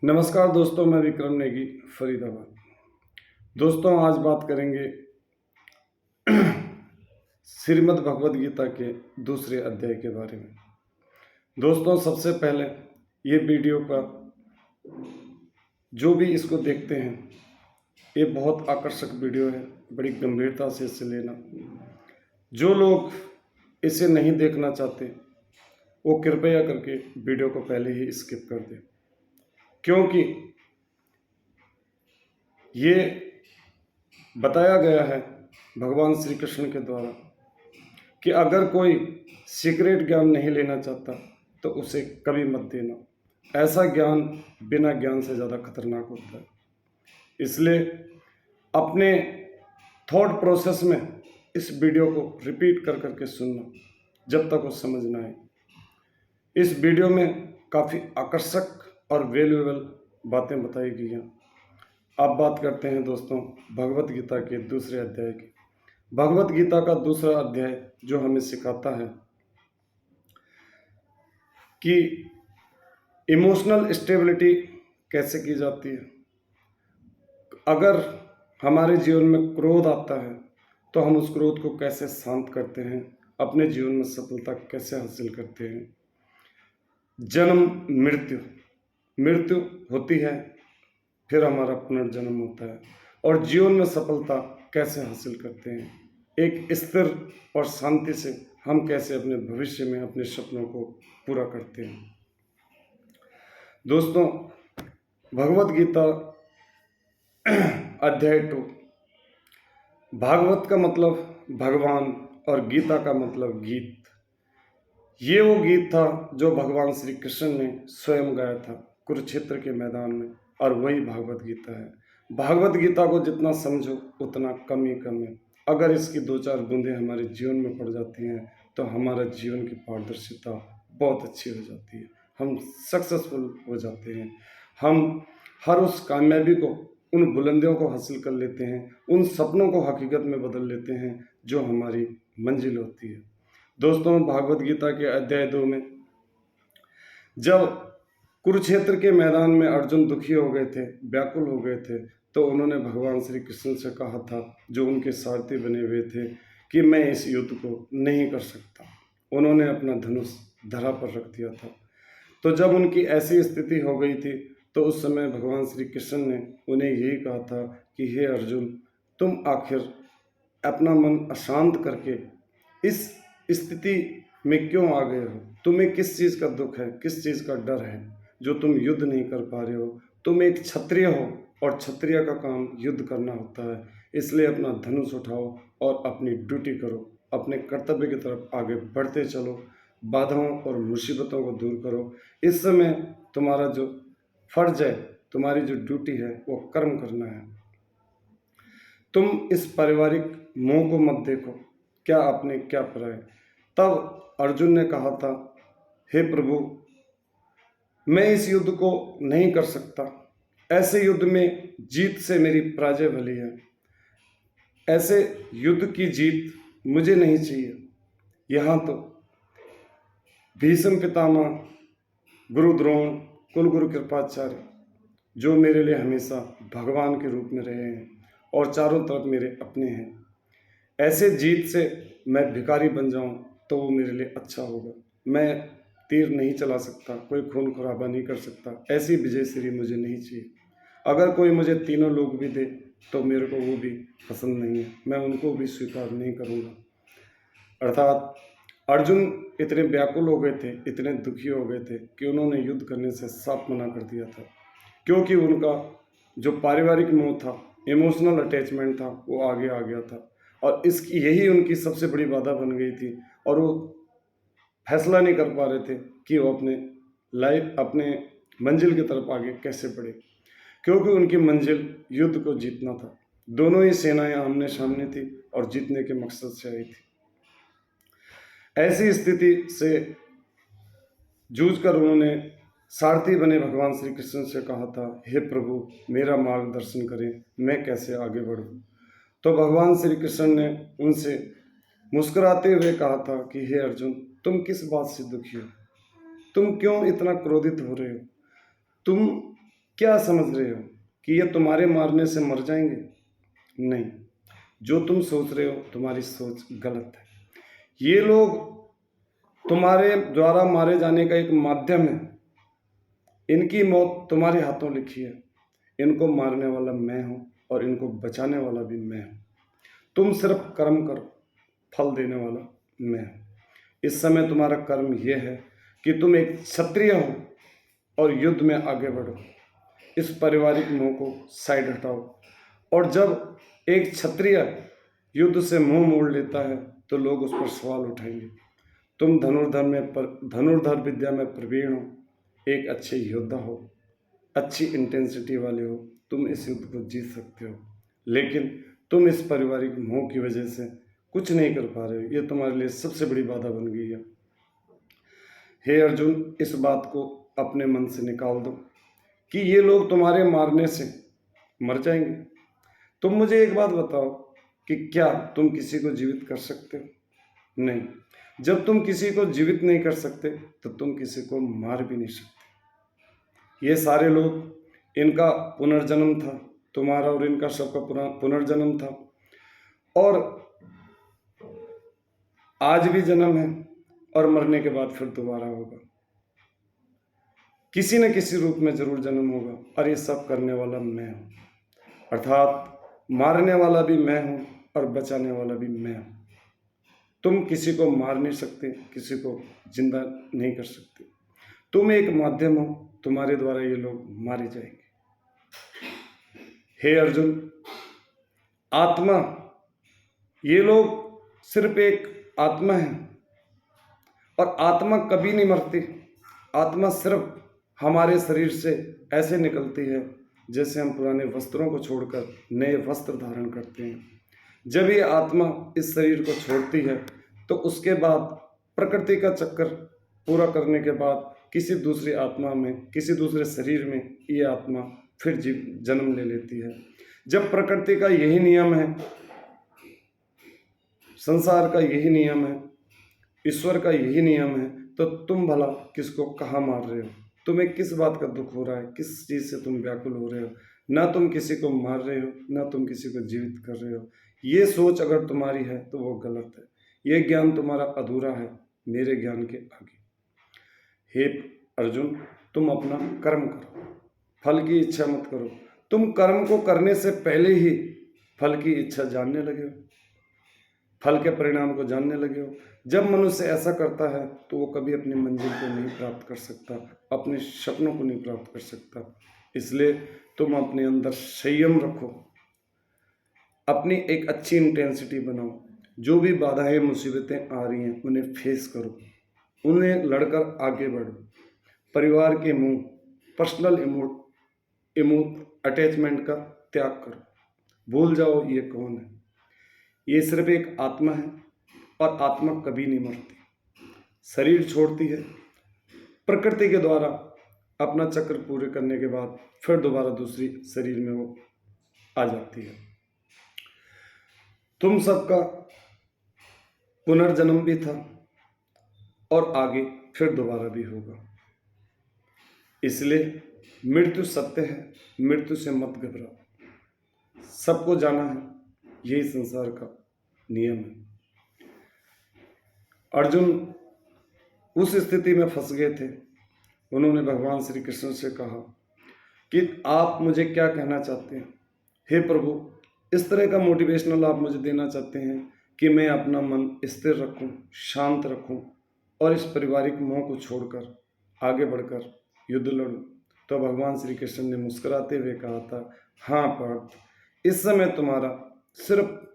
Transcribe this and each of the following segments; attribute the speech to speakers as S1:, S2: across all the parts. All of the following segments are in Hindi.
S1: नमस्कार दोस्तों, मैं विक्रम नेगी, फरीदाबाद। दोस्तों, आज बात करेंगे श्रीमद् भगवद गीता के दूसरे अध्याय के बारे में। दोस्तों, सबसे पहले ये वीडियो का जो भी इसको देखते हैं, ये बहुत आकर्षक वीडियो है, बड़ी गंभीरता से इसे लेना। जो लोग इसे नहीं देखना चाहते, वो कृपया करके वीडियो को पहले ही स्किप कर दें, क्योंकि ये बताया गया है भगवान श्री कृष्ण के द्वारा कि अगर कोई सीक्रेट ज्ञान नहीं लेना चाहता तो उसे कभी मत देना। ऐसा ज्ञान बिना ज्ञान से ज़्यादा खतरनाक होता है। इसलिए अपने थॉट प्रोसेस में इस वीडियो को रिपीट कर करके सुनना जब तक वो समझ ना आए। इस वीडियो में काफ़ी आकर्षक और वैल्यूएबल बातें बताई गई हैं। अब बात करते हैं दोस्तों भगवत गीता के दूसरे अध्याय की। भगवत गीता का दूसरा अध्याय जो हमें सिखाता है कि इमोशनल स्टेबिलिटी कैसे की जाती है। अगर हमारे जीवन में क्रोध आता है तो हम उस क्रोध को कैसे शांत करते हैं, अपने जीवन में सफलता कैसे हासिल करते हैं। जन्म मृत्यु होती है, फिर हमारा पुनर्जन्म होता है, और जीवन में सफलता कैसे हासिल करते हैं। एक स्थिर और शांति से हम कैसे अपने भविष्य में अपने सपनों को पूरा करते हैं। दोस्तों, भगवत गीता अध्याय 2। भागवत का मतलब भगवान और गीता का मतलब गीत। ये वो गीत था जो भगवान श्री कृष्ण ने स्वयं गाया था कुरुक्षेत्र के मैदान में, और वही भागवत गीता है। भागवत गीता को जितना समझो उतना कम ही कम है। अगर इसकी 2-4 बूंदें हमारे जीवन में पड़ जाती हैं तो हमारा जीवन की पारदर्शिता बहुत अच्छी हो जाती है, हम सक्सेसफुल हो जाते हैं, हम हर उस कामयाबी को, उन बुलंदियों को हासिल कर लेते हैं, उन सपनों को हकीकत में बदल लेते हैं जो हमारी मंजिल होती है। दोस्तों, भागवत गीता के अध्याय 2 में जब कुरुक्षेत्र के मैदान में अर्जुन दुखी हो गए थे, व्याकुल हो गए थे, तो उन्होंने भगवान श्री कृष्ण से कहा था, जो उनके सारथी बने हुए थे, कि मैं इस युद्ध को नहीं कर सकता। उन्होंने अपना धनुष धरा पर रख दिया था। तो जब उनकी ऐसी स्थिति हो गई थी तो उस समय भगवान श्री कृष्ण ने उन्हें यही कहा था कि हे अर्जुन, तुम आखिर अपना मन अशांत करके इस स्थिति में क्यों आ गए हो? तुम्हें किस चीज़ का दुख है, किस चीज़ का डर है जो तुम युद्ध नहीं कर पा रहे हो? तुम एक क्षत्रिय हो और क्षत्रिय का काम युद्ध करना होता है। इसलिए अपना धनुष उठाओ और अपनी ड्यूटी करो, अपने कर्तव्य की तरफ आगे बढ़ते चलो, बाधाओं और मुसीबतों को दूर करो। इस समय तुम्हारा जो फर्ज है, तुम्हारी जो ड्यूटी है, वो कर्म करना है। तुम इस पारिवारिक मोह को मत देखो, क्या अपने क्या पराए। तब अर्जुन ने कहा था, हे प्रभु, मैं इस युद्ध को नहीं कर सकता। ऐसे युद्ध में जीत से मेरी पराजय भली है। ऐसे युद्ध की जीत मुझे नहीं चाहिए। यहाँ तो भीष्म पितामह, गुरु द्रोण, कुलगुरु कृपाचार्य, जो मेरे लिए हमेशा भगवान के रूप में रहे हैं और चारों तरफ मेरे अपने हैं, ऐसे जीत से मैं भिखारी बन जाऊं तो वो मेरे लिए अच्छा होगा। मैं तीर नहीं चला सकता, कोई खून खराबा नहीं कर सकता, ऐसी विजय श्री मुझे नहीं चाहिए। अगर कोई मुझे तीनों लोग भी दे तो मेरे को वो भी पसंद नहीं है, मैं उनको भी स्वीकार नहीं करूँगा। अर्थात अर्जुन इतने व्याकुल हो गए थे, इतने दुखी हो गए थे कि उन्होंने युद्ध करने से साफ मना कर दिया था, क्योंकि उनका जो पारिवारिक मोह था, इमोशनल अटैचमेंट था, वो आगे आ गया था, और इसकी यही उनकी सबसे बड़ी बाधा बन गई थी। और वो फैसला नहीं कर पा रहे थे कि वो अपने मंजिल की तरफ आगे कैसे बढ़े, क्योंकि उनकी मंजिल युद्ध को जीतना था। दोनों ही सेनाएं आमने सामने थी और जीतने के मकसद से आई थी। ऐसी स्थिति से जूझकर उन्होंने सारथी बने भगवान श्री कृष्ण से कहा था, हे प्रभु, मेरा मार्गदर्शन करें, मैं कैसे आगे बढ़ूं। तो भगवान श्री कृष्ण ने उनसे मुस्कुराते हुए कहा था कि हे अर्जुन, तुम किस बात से दुखी हो? तुम क्यों इतना क्रोधित हो रहे हो? तुम क्या समझ रहे हो कि ये तुम्हारे मारने से मर जाएंगे? नहीं, जो तुम सोच रहे हो तुम्हारी सोच गलत है। ये लोग तुम्हारे द्वारा मारे जाने का एक माध्यम है। इनकी मौत तुम्हारे हाथों लिखी है। इनको मारने वाला मैं हूं और इनको बचाने वाला भी मैं हूं। तुम सिर्फ कर्म करो, फल देने वाला मैं हूं। इस समय तुम्हारा कर्म यह है कि तुम एक क्षत्रिय हो और युद्ध में आगे बढ़ो। इस पारिवारिक मोह को साइड हटाओ। और जब एक क्षत्रिय युद्ध से मुंह मोड़ लेता है तो लोग उस पर सवाल उठाएंगे। तुम धनुर्धर विद्या में प्रवीण हो, एक अच्छे योद्धा हो, अच्छी इंटेंसिटी वाले हो, तुम इस युद्ध को जीत सकते हो। लेकिन तुम इस पारिवारिक मोह की वजह से कुछ नहीं कर पा रहे हो। ये तुम्हारे लिए सबसे बड़ी बाधा बन गई है। हे अर्जुन, इस बात को अपने मन से निकाल दो कि ये लोग तुम्हारे मारने से मर जाएंगे। तुम मुझे एक बात बताओ कि क्या तुम किसी को जीवित कर सकते हो? नहीं। जब तुम किसी को जीवित नहीं कर सकते तो तुम किसी को मार भी नहीं सकते। ये सारे लोग, इनका पुनर्जन्म था, तुम्हारा और इनका सबका पुनर्जन्म था, और आज भी जन्म है और मरने के बाद फिर दोबारा होगा। किसी न किसी रूप में जरूर जन्म होगा और ये सब करने वाला मैं हूं। अर्थात मारने वाला भी मैं हूं और बचाने वाला भी मैं हूं। तुम किसी को मार नहीं सकते, किसी को जिंदा नहीं कर सकते। तुम एक माध्यम हो, तुम्हारे द्वारा ये लोग मारे जाएंगे। हे अर्जुन, आत्मा, ये लोग सिर्फ एक आत्मा है और आत्मा कभी नहीं मरती। आत्मा सिर्फ हमारे शरीर से ऐसे निकलती है जैसे हम पुराने वस्त्रों को छोड़कर नए वस्त्र धारण करते हैं। जब ये आत्मा इस शरीर को छोड़ती है तो उसके बाद प्रकृति का चक्कर पूरा करने के बाद किसी दूसरी आत्मा में, किसी दूसरे शरीर में ये आत्मा फिर जन्म ले लेती है। जब प्रकृति का यही नियम है, संसार का यही नियम है, ईश्वर का यही नियम है, तो तुम भला किसको कहाँ मार रहे हो? तुम्हें किस बात का दुख हो रहा है? किस चीज़ से तुम व्याकुल हो रहे हो? ना तुम किसी को मार रहे हो, ना तुम किसी को जीवित कर रहे हो। ये सोच अगर तुम्हारी है तो वो गलत है। ये ज्ञान तुम्हारा अधूरा है मेरे ज्ञान के आगे। हे अर्जुन, तुम अपना कर्म करो, फल की इच्छा मत करो। तुम कर्म को करने से पहले ही फल की इच्छा जानने लगे हो, फल के परिणाम को जानने लगे हो। जब मनुष्य ऐसा करता है तो वो कभी अपनी मंजिल को नहीं प्राप्त कर सकता, अपने सपनों को नहीं प्राप्त कर सकता। इसलिए तुम अपने अंदर संयम रखो, अपनी एक अच्छी इंटेंसिटी बनाओ। जो भी बाधाएं मुसीबतें आ रही हैं उन्हें फेस करो, उन्हें लड़कर आगे बढ़ो। परिवार के मुंह, पर्सनल अटैचमेंट का त्याग करो। भूल जाओ ये कौन है। ये सिर्फ एक आत्मा है और आत्मा कभी नहीं मरती। शरीर छोड़ती है, प्रकृति के द्वारा अपना चक्र पूरे करने के बाद फिर दोबारा दूसरी शरीर में वो आ जाती है। तुम सबका पुनर्जन्म भी था और आगे फिर दोबारा भी होगा। इसलिए मृत्यु सत्य है, मृत्यु से मत घबराओ। सबको जाना है, यही संसार का नियम है। अर्जुन उस स्थिति में फंस गए थे। उन्होंने भगवान श्री कृष्ण से कहा कि आप मुझे क्या कहना चाहते हैं? हे प्रभु, इस तरह का मोटिवेशनल आप मुझे देना चाहते हैं कि मैं अपना मन स्थिर रखूं, शांत रखूं और इस पारिवारिक मोह को छोड़कर आगे बढ़कर युद्ध लड़ूं। तो भगवान श्री कृष्ण ने मुस्कुराते हुए कहा था, हाँ पार्थ, इस समय तुम्हारा सिर्फ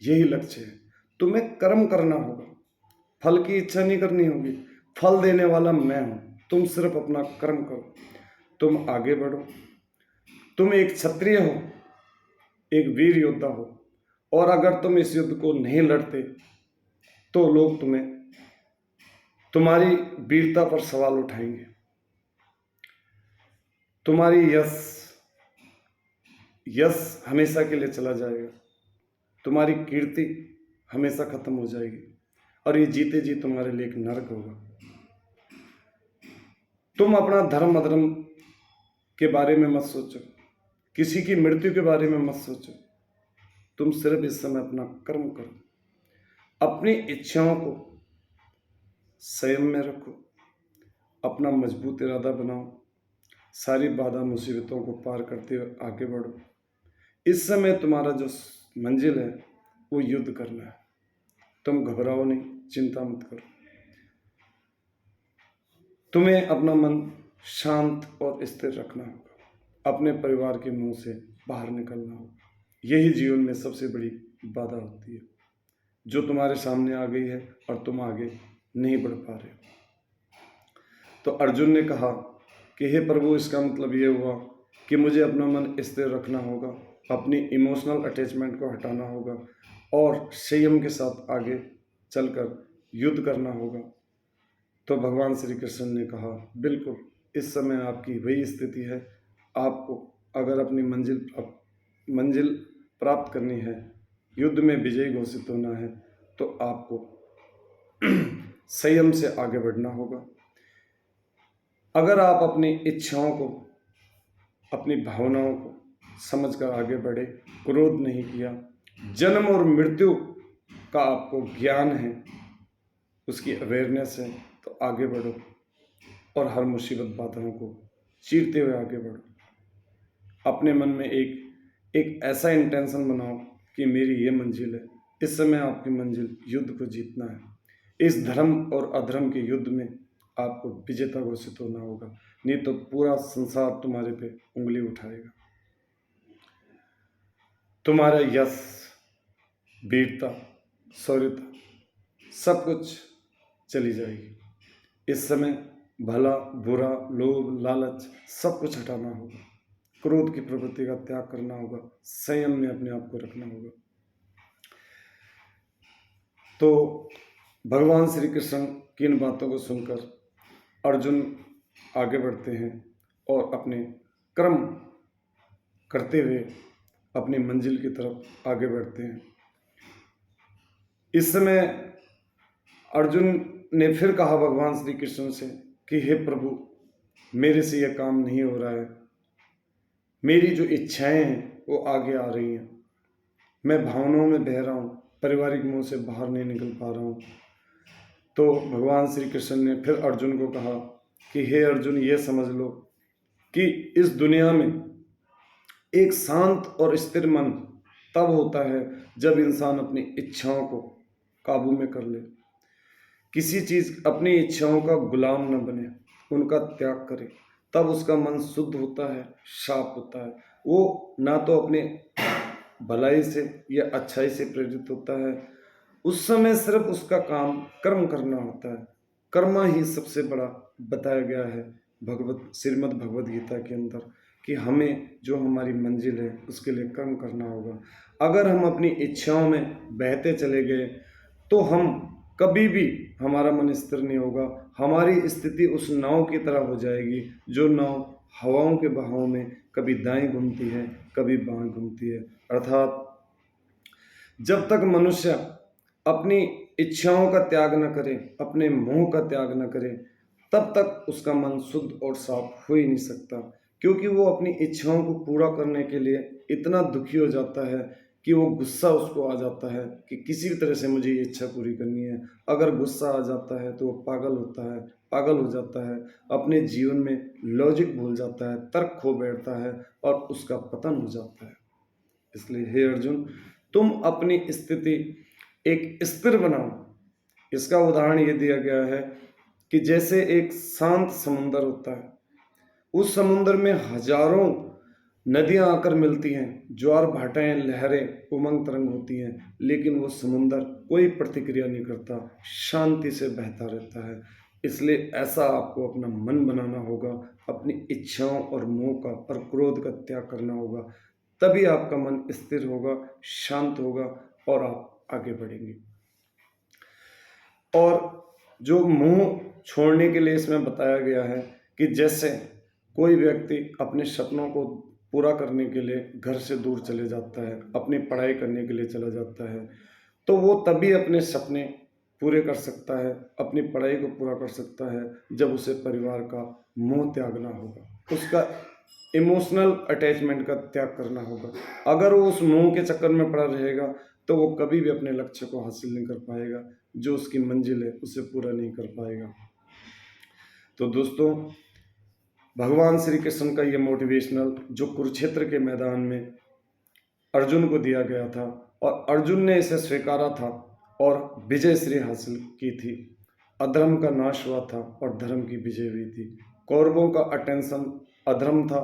S1: यही लक्ष्य है। तुम्हें कर्म करना होगा, फल की इच्छा नहीं करनी होगी। फल देने वाला मैं हूं, तुम सिर्फ अपना कर्म करो, तुम आगे बढ़ो। तुम एक क्षत्रिय हो, एक वीर योद्धा हो, और अगर तुम इस युद्ध को नहीं लड़ते तो लोग तुम्हारी वीरता पर सवाल उठाएंगे। तुम्हारी यश हमेशा के लिए चला जाएगा, तुम्हारी कीर्ति हमेशा खत्म हो जाएगी और ये जीते जी तुम्हारे लिए एक नरक होगा। तुम अपना धर्म अधर्म के बारे में मत सोचो, किसी की मृत्यु के बारे में मत सोचो। तुम सिर्फ इस समय अपना कर्म करो, अपनी इच्छाओं को संयम में रखो, अपना मजबूत इरादा बनाओ, सारी बाधा मुसीबतों को पार करते हुए आगे बढ़ो। इस समय तुम्हारा जो मंजिल है वो युद्ध करना है। तुम घबराओ नहीं, चिंता मत करो। तुम्हें अपना मन शांत और स्थिर रखना होगा, अपने परिवार के मुंह से बाहर निकलना होगा। यही जीवन में सबसे बड़ी बाधा होती है जो तुम्हारे सामने आ गई है और तुम आगे नहीं बढ़ पा रहे हो। तो अर्जुन ने कहा कि हे प्रभु, इसका मतलब ये हुआ कि मुझे अपना मन स्थिर रखना होगा, अपनी इमोशनल अटैचमेंट को हटाना होगा और संयम के साथ आगे चलकर युद्ध करना होगा। तो भगवान श्री कृष्ण ने कहा, बिल्कुल इस समय आपकी वही स्थिति है। आपको अगर अपनी मंजिल प्राप्त करनी है, युद्ध में विजयी घोषित होना है, तो आपको संयम से आगे बढ़ना होगा। अगर आप अपनी इच्छाओं को, अपनी भावनाओं को समझकर आगे बढ़े, क्रोध नहीं किया, जन्म और मृत्यु का आपको ज्ञान है, उसकी अवेयरनेस है, तो आगे बढ़ो और हर मुसीबत बाधाओं को चीरते हुए आगे बढ़ो। अपने मन में एक ऐसा इंटेंशन बनाओ कि मेरी ये मंजिल है। इस समय आपकी मंजिल युद्ध को जीतना है। इस धर्म और अधर्म के युद्ध में आपको विजेता घोषित होना होगा, नहीं तो पूरा संसार तुम्हारे पे उंगली उठाएगा। तुम्हारा यश, वीरता, शौर्यता सब कुछ चली जाएगी। इस समय भला बुरा, लोभ, लालच सब कुछ हटाना होगा, क्रोध की प्रवृत्ति का त्याग करना होगा, संयम में अपने आप को रखना होगा। तो भगवान श्री कृष्ण की इन बातों को सुनकर अर्जुन आगे बढ़ते हैं और अपने कर्म करते हुए अपनी मंजिल की तरफ आगे बढ़ते हैं। इस समय अर्जुन ने फिर कहा भगवान श्री कृष्ण से कि हे प्रभु, मेरे से यह काम नहीं हो रहा है, मेरी जो इच्छाएं हैं वो आगे आ रही हैं, मैं भावनाओं में बह रहा हूँ, पारिवारिक मोह से बाहर नहीं निकल पा रहा हूँ। तो भगवान श्री कृष्ण ने फिर अर्जुन को कहा कि हे अर्जुन, ये समझ लो कि इस दुनिया में एक शांत और स्थिर मन तब होता है जब इंसान अपनी इच्छाओं को काबू में कर ले, किसी चीज अपनी इच्छाओं का गुलाम न बने, उनका त्याग करे, तब उसका मन शुद्ध होता है, साफ होता है। वो ना तो अपने भलाई से या अच्छाई से प्रेरित होता है, उस समय सिर्फ उसका काम कर्म करना होता है। कर्म ही सबसे बड़ा बताया गया है श्रीमद् भगवद गीता के अंदर कि हमें जो हमारी मंजिल है उसके लिए कर्म करना होगा। अगर हम अपनी इच्छाओं में बहते चले गए तो हम कभी भी, हमारा मन स्थिर नहीं होगा, हमारी स्थिति उस नाव की तरह हो जाएगी जो नाव हवाओं के बहाव में कभी दाएं घूमती है, कभी बाएं घूमती है। अर्थात जब तक मनुष्य अपनी इच्छाओं का त्याग न करे, अपने मोह का त्याग न करे, तब तक उसका मन शुद्ध और साफ हो ही नहीं सकता, क्योंकि वो अपनी इच्छाओं को पूरा करने के लिए इतना दुखी हो जाता है कि वो गुस्सा उसको आ जाता है कि किसी भी तरह से मुझे ये इच्छा पूरी करनी है। अगर गुस्सा आ जाता है तो वो पागल होता है, पागल हो जाता है, अपने जीवन में लॉजिक भूल जाता है, तर्क खो बैठता है और उसका पतन हो जाता है। इसलिए हे अर्जुन, तुम अपनी स्थिति एक स्थिर बनाओ। इसका उदाहरण ये दिया गया है कि जैसे एक शांत समुंदर होता है, उस समुंदर में हजारों नदियां आकर मिलती हैं, ज्वार भाटाएं, लहरें, उमंग तरंग होती हैं, लेकिन वो समुंदर कोई प्रतिक्रिया नहीं करता, शांति से बहता रहता है। इसलिए ऐसा आपको अपना मन बनाना होगा, अपनी इच्छाओं और मोह का और क्रोध का त्याग करना होगा, तभी आपका मन स्थिर होगा, शांत होगा और आप आगे बढ़ेंगे। और जो मोह छोड़ने के लिए इसमें बताया गया है कि जैसे कोई व्यक्ति अपने सपनों को पूरा करने के लिए घर से दूर चले जाता है, अपनी पढ़ाई करने के लिए चला जाता है, तो वो तभी अपने सपने पूरे कर सकता है, अपनी पढ़ाई को पूरा कर सकता है, जब उसे परिवार का मोह त्यागना होगा, उसका इमोशनल अटैचमेंट का त्याग करना होगा। अगर वो उस मोह के चक्कर में पड़ा रहेगा तो वो कभी भी अपने लक्ष्य को हासिल नहीं कर पाएगा, जो उसकी मंजिल है उसे पूरा नहीं कर पाएगा। तो दोस्तों, भगवान श्री कृष्ण का ये मोटिवेशनल जो कुरुक्षेत्र के मैदान में अर्जुन को दिया गया था और अर्जुन ने इसे स्वीकारा था और विजय श्री हासिल की थी। अधर्म का नाश हुआ था और धर्म की विजय हुई थी। कौरवों का अटेंशन अधर्म था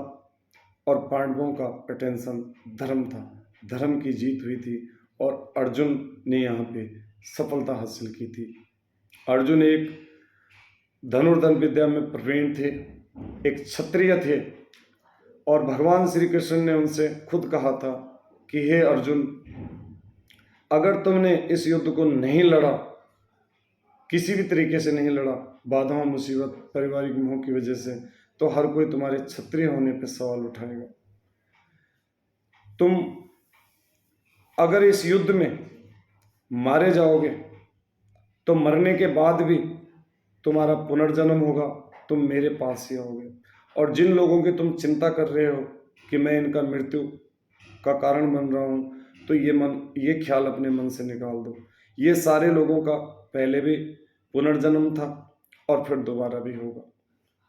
S1: और पांडवों का अटेंशन धर्म था। धर्म की जीत हुई थी और अर्जुन ने यहाँ पे सफलता हासिल की थी। अर्जुन एक धनुर्धर विद्या में प्रवीण थे, एक क्षत्रिय थे और भगवान श्री कृष्ण ने उनसे खुद कहा था कि हे अर्जुन, अगर तुमने इस युद्ध को नहीं लड़ा, किसी भी तरीके से नहीं लड़ा, बाधाओं मुसीबत पारिवारिक मोह की वजह से, तो हर कोई तुम्हारे क्षत्रिय होने पर सवाल उठाएगा। तुम अगर इस युद्ध में मारे जाओगे तो मरने के बाद भी तुम्हारा पुनर्जन्म होगा, तुम मेरे पास ही आओगे। और जिन लोगों की तुम चिंता कर रहे हो कि मैं इनका मृत्यु का कारण बन रहा हूँ, तो ये ख्याल अपने मन से निकाल दो। ये सारे लोगों का पहले भी पुनर्जन्म था और फिर दोबारा भी होगा।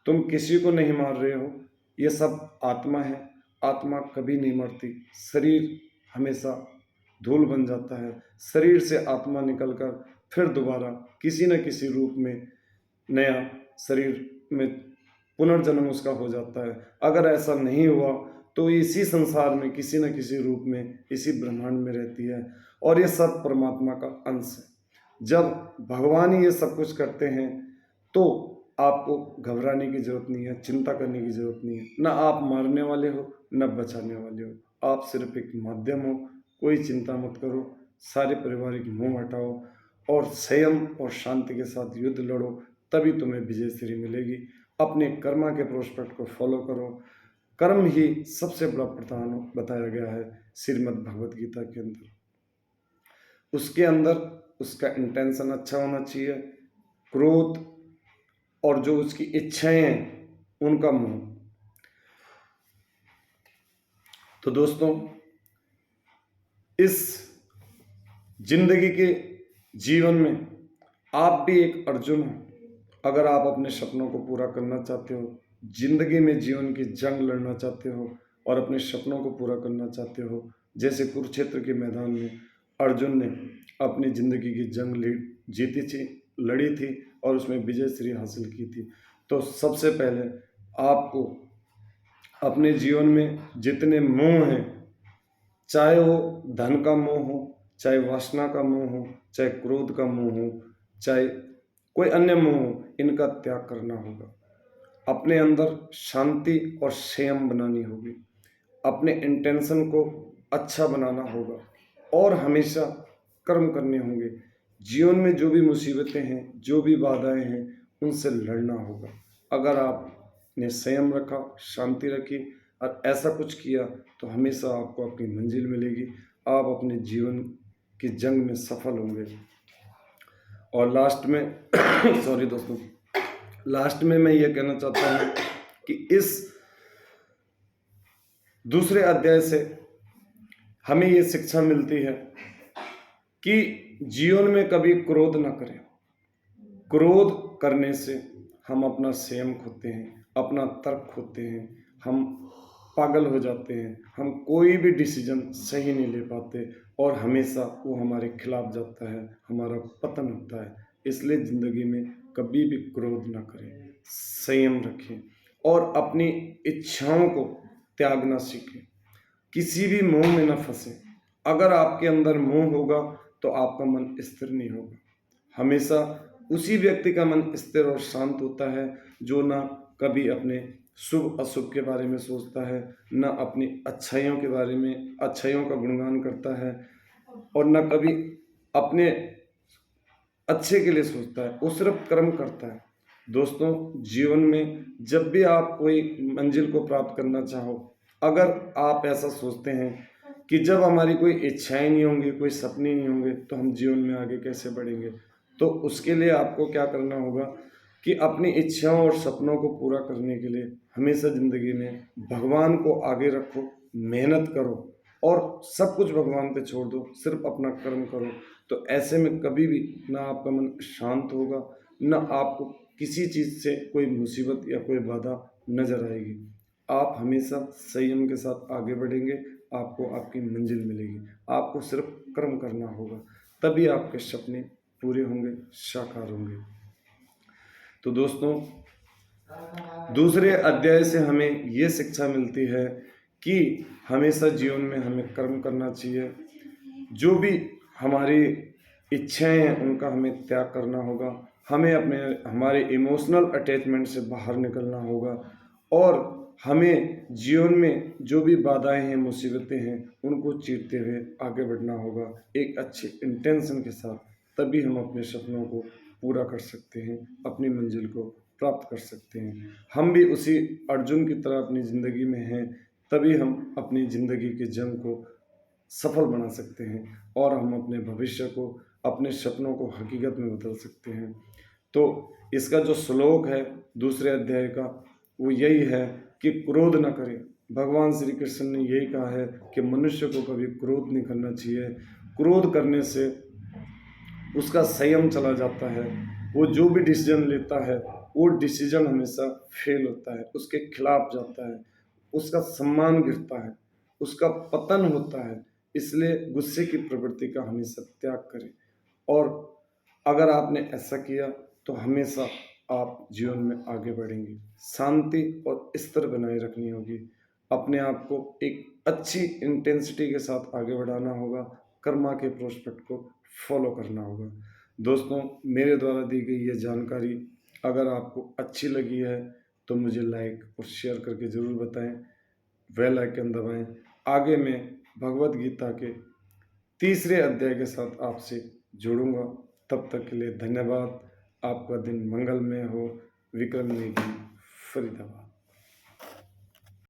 S1: तुम किसी को नहीं मार रहे हो, ये सब आत्मा है। आत्मा कभी नहीं मरती। शरीर हमेशा धूल बन जाता है। शरीर से आत्मा निकलकर फिर दोबारा किसी न किसी रूप में नया शरीर में पुनर्जन्म उसका हो जाता है। अगर ऐसा नहीं हुआ तो इसी संसार में किसी न किसी रूप में इसी ब्रह्मांड में रहती है और ये सब परमात्मा का अंश है। जब भगवान ही ये सब कुछ करते हैं तो आपको घबराने की जरूरत नहीं है, चिंता करने की जरूरत नहीं है। न आप मारने वाले हो न बचाने वाले हो, आप सिर्फ एक माध्यम हो। कोई चिंता मत करो, सारे पारिवारिक मोह हटाओ और संयम और शांति के साथ युद्ध लड़ो, तभी तुम्हें विजय श्री मिलेगी। अपने कर्मा के प्रोस्पेक्ट को फॉलो करो। कर्म ही सबसे बड़ा प्रधान बताया गया है श्रीमद् भगवत गीता के अंदर। उसके अंदर उसका इंटेंशन अच्छा होना चाहिए, क्रोध और जो उसकी इच्छाएं हैं उनका मोह। तो दोस्तों, इस जिंदगी के जीवन में आप भी एक अर्जुन हो। अगर आप अपने सपनों को पूरा करना चाहते हो, जिंदगी में जीवन की जंग लड़ना चाहते हो और अपने सपनों को पूरा करना चाहते हो, जैसे कुरुक्षेत्र के मैदान में अर्जुन ने अपनी जिंदगी की जंग जीती थी, लड़ी थी और उसमें विजय श्री हासिल की थी, तो सबसे पहले आपको अपने जीवन में जितने मोह हैं, चाहे वो धन का मोह हो, चाहे वासना का मोह हो, चाहे क्रोध का मोह हो, चाहे कोई अन्य मोह हो, इनका त्याग करना होगा। अपने अंदर शांति और संयम बनानी होगी। अपने इंटेंशन को अच्छा बनाना होगा और हमेशा कर्म करने होंगे। जीवन में जो भी मुसीबतें हैं, जो भी बाधाएं हैं, उनसे लड़ना होगा। अगर आपने संयम रखा, शांति रखी और ऐसा कुछ किया तो हमेशा आपको अपनी मंजिल मिलेगी। आप अपने जीवन की जंग में सफल होंगे। और लास्ट में सॉरी दोस्तों, लास्ट में मैं ये कहना चाहता हूँ कि इस दूसरे अध्याय से हमें ये शिक्षा मिलती है कि जीवन में कभी क्रोध न करें। क्रोध करने से हम अपना संयम खोते हैं, अपना तर्क खोते हैं, हम पागल हो जाते हैं, हम कोई भी डिसीजन सही नहीं ले पाते और हमेशा वो हमारे खिलाफ जाता है, हमारा पतन होता है। इसलिए ज़िंदगी में कभी भी क्रोध ना करें, संयम रखें और अपनी इच्छाओं को त्यागना सीखें। किसी भी मोह में ना फंसें। अगर आपके अंदर मोह होगा तो आपका मन स्थिर नहीं होगा। हमेशा उसी व्यक्ति का मन स्थिर और शांत होता है जो ना कभी अपने शुभ अशुभ के बारे में सोचता है, न अपनी अच्छाइयों के बारे में, अच्छाइयों का गुणगान करता है और न कभी अपने अच्छे के लिए सोचता है, वो सिर्फ कर्म करता है। दोस्तों, जीवन में जब भी आप कोई मंजिल को प्राप्त करना चाहो, अगर आप ऐसा सोचते हैं कि जब हमारी कोई इच्छाएं नहीं होंगी, कोई सपने नहीं होंगे, तो हम जीवन में आगे कैसे बढ़ेंगे, तो उसके लिए आपको क्या करना होगा, कि अपनी इच्छाओं और सपनों को पूरा करने के लिए हमेशा ज़िंदगी में भगवान को आगे रखो, मेहनत करो और सब कुछ भगवान पे छोड़ दो, सिर्फ अपना कर्म करो। तो ऐसे में कभी भी ना आपका मन शांत होगा, ना आपको किसी चीज़ से कोई मुसीबत या कोई बाधा नज़र आएगी। आप हमेशा संयम के साथ आगे बढ़ेंगे, आपको आपकी मंजिल मिलेगी। आपको सिर्फ कर्म करना होगा, तभी आपके सपने पूरे होंगे, साकार होंगे। तो दोस्तों, दूसरे अध्याय से हमें ये शिक्षा मिलती है कि हमेशा जीवन में हमें कर्म करना चाहिए। जो भी हमारी इच्छाएं हैं उनका हमें त्याग करना होगा। हमें हमारे इमोशनल अटैचमेंट से बाहर निकलना होगा और हमें जीवन में जो भी बाधाएं हैं, मुसीबतें हैं, उनको चीरते हुए आगे बढ़ना होगा एक अच्छे इंटेंशन के साथ। तभी हम अपने सपनों को पूरा कर सकते हैं, अपनी मंजिल को प्राप्त कर सकते हैं। हम भी उसी अर्जुन की तरह अपनी ज़िंदगी में हैं, तभी हम अपनी ज़िंदगी के जंग को सफल बना सकते हैं और हम अपने भविष्य को, अपने सपनों को हकीकत में बदल सकते हैं। तो इसका जो श्लोक है दूसरे अध्याय का, वो यही है कि क्रोध न करें। भगवान श्री कृष्ण ने यही कहा है कि मनुष्य को कभी क्रोध नहीं करना चाहिए। क्रोध करने से उसका संयम चला जाता है। वो जो भी डिसीजन लेता है वो डिसीजन हमेशा फेल होता है, उसके खिलाफ जाता है, उसका सम्मान गिरता है, उसका पतन होता है। इसलिए गुस्से की प्रवृत्ति का हमेशा त्याग करें और अगर आपने ऐसा किया तो हमेशा आप जीवन में आगे बढ़ेंगे। शांति और स्थिर बनाए रखनी होगी। अपने आप को एक अच्छी इंटेंसिटी के साथ आगे बढ़ाना होगा। कर्मा के प्रोस्पेक्ट को फॉलो करना होगा। दोस्तों, मेरे द्वारा दी गई ये जानकारी अगर आपको अच्छी लगी है तो मुझे लाइक और शेयर करके ज़रूर बताएं। बेल आइकन दबाएं। आगे मैं भगवत गीता के तीसरे अध्याय के साथ आपसे जुड़ूंगा। तब तक के लिए धन्यवाद। आपका दिन मंगलमय हो। विक्रम नेगी, फरीदाबाद।